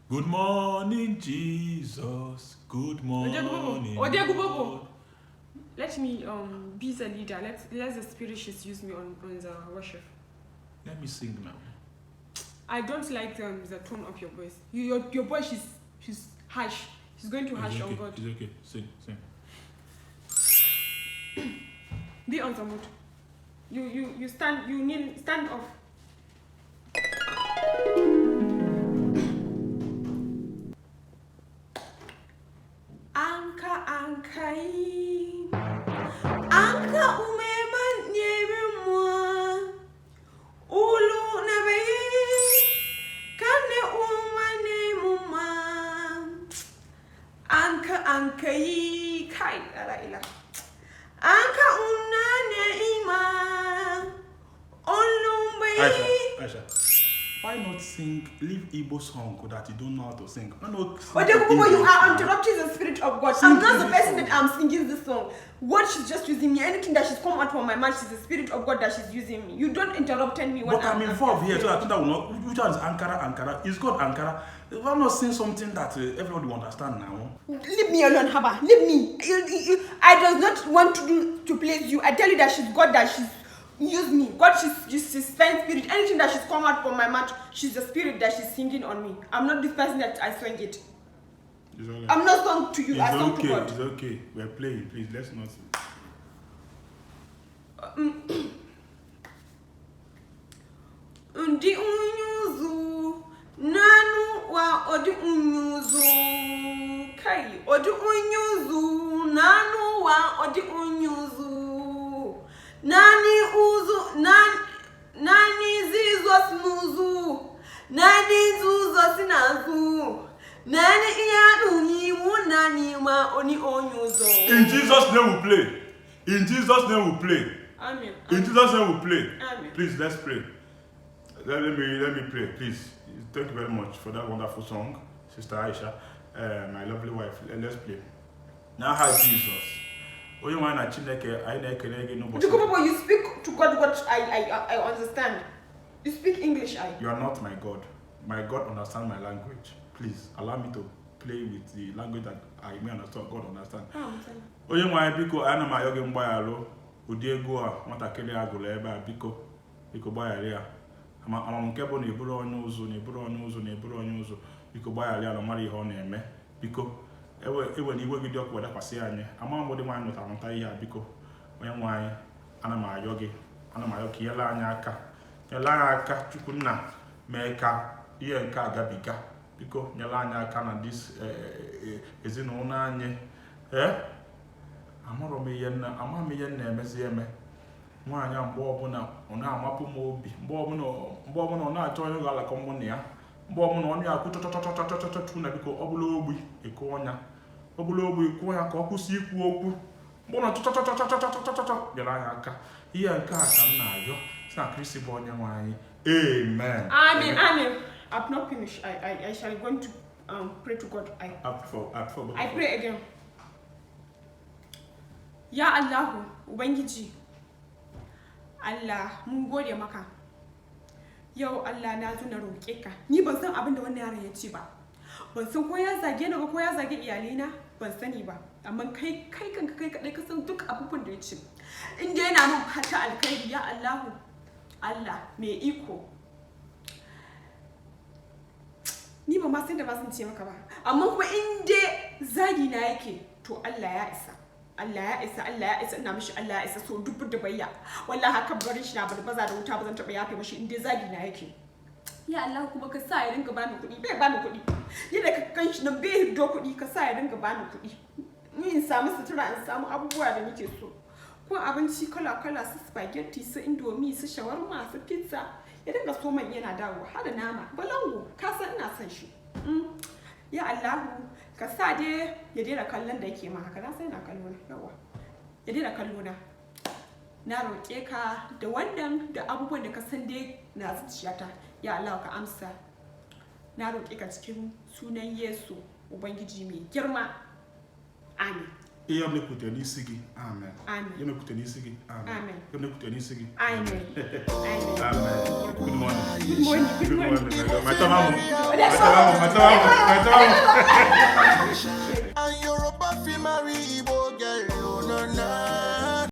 Good morning, Jesus. Good morning. Lord. Let me be the leader. Let the spirit just use me on the worship. Let me sing now. I don't like the tone of your voice. Your voice is harsh. She's going to harsh on God. It's okay. Sing. Be on the mood. You stand. You need stand off. Anka umema nyemwa ulu nabe kane umane muma anka yi kai ala ila anka unane ima olumbe Aisha. Why not sing? Leave Igbo song that you don't know how to sing. You are interrupting the spirit of God. I'm not the person that I'm singing this song. God, she's just using me. Anything that she's come out from my mouth, she's the spirit of God that she's using me. You don't interrupt me when I'm involved here, so I think that will not. Which one is Ankara? It's called Ankara. Why not sing something that everybody will understand now? Leave me alone, Haba. Leave me. I does not want to please you. I tell you that she's God, that she's use me. God, she's fine spirit. Anything that she's come out from my mouth, she's the spirit that she's singing on me. I'm not this person that I sang it. Right. I'm not sung to you. I sung to God. It's okay. We're playing. Please, let's not. Undi unyuzu nanu wa odi unyuzu kai odi unyuzu nanu wa odi unyuzu nani uzu nani zizo smuzu nani zuzo sinazu nani iyanu nimu nani ma oni onyuzu. In Jesus' name we play. In Jesus' name we play. Amen. In Jesus' name we play. Amen. Please, let's pray. Let me pray, please. Thank you very much for that wonderful song, Sister Aisha, my lovely wife. Let's play. Now, hi Jesus. You speak to God what I understand. You speak English, You are not my God. My God understands my language. Please allow me to play with the language that I may understand. God understand. Onye nwa biko ana m ayọ gị mgbaghara ụdị ego a nwatakịrị agụrụ ebe a biko gbaghara ya ama nke bụ na eburu onye ụzọ biko gbaghara ya na mara ihe ọ na-eme biko ewere iwe gị dị ọkụ wedakwasị anyị ama mgbede nwaanyị nụta ihe a biko onye nwaanyị ana m ayọ ka nyere anyị aka Chukwu nna mee ka ihe nke agabiga biko nyere anyị aka na dis ezinụlọ anyị amụrụ m ihe na-emezi eme nwaanyị a mgbe ọbụla ọ na-amapụ m obi mgbe ọbụla ọ na-achọ onye ga-alakọ mụ na ya mgbe ọbụla ọ na-akụ chọchọchọchọchọchọchọ na biko ọbụla ogbi ịkụ ya ka ọ kwụsị ikwu okwu mgbe ọbụla chọchọchọchọchọchọchọ bịara anyị aka ihe nke a ka m na-arịọ si na Kristi bụ onye nwe anyị. Amen. Amen. I've not finished. I shall go to pray to God. I pray again. Ya Allahu, Ubangiji, Allah, mun gode maka. Yau Allah na zo na roƙe ka. Ni ban san abin da wannan yaron ya ce ba. Ban san ko ya zage ni ba ko ya zage iyalina, ban sani ba. Amma kai kanka kai kadai ka san duk abubuwan da ya ce. In dai yana mun fata alkhairi ya Allahu, Allah mai iko. Ni ba ma san da ba zan ce maka ba. Amma kuma in dai zagi na yake, to Allah ya isa. Allah ya isa ina mishi Allah ya isa so dubu da bayya wallahi haka barin shi na barbaza da wuta ba zan taba yafe mishi in dai zagi na yake ya Allah kuma ka sa ya ringa bani kuɗi bai bani kuɗi yadda ka kan shi na bai hiddo kuɗi ka sa ya ringa bani kuɗi ni in samu sutura in samu abubuwa da nake so ko abinci kala su spaghetti su indomie su shawarma su pizza ya dinga so man yana dawo har da nama balango ka san ina son shi ya Allah ka sa dai ya daina kallon da yake ma haka na sai na kallo na yawa ya daina kallo na roƙe ka da wannan da abubuwan da ka san dai na zuciyata ya Allah ka amsa na roƙe ka cikin sunan Yesu Ubangiji mai girma amen. Ihe mepụtara n'isi gị. Amen. Amen. Ihe mepụtara n'isi gị. Amen. Amen. Ihe mepụtara n'isi gị. Amen. Amen. Good morning. Good morning. Good morning. My Ciao. And Yoruba fi marry Igbo.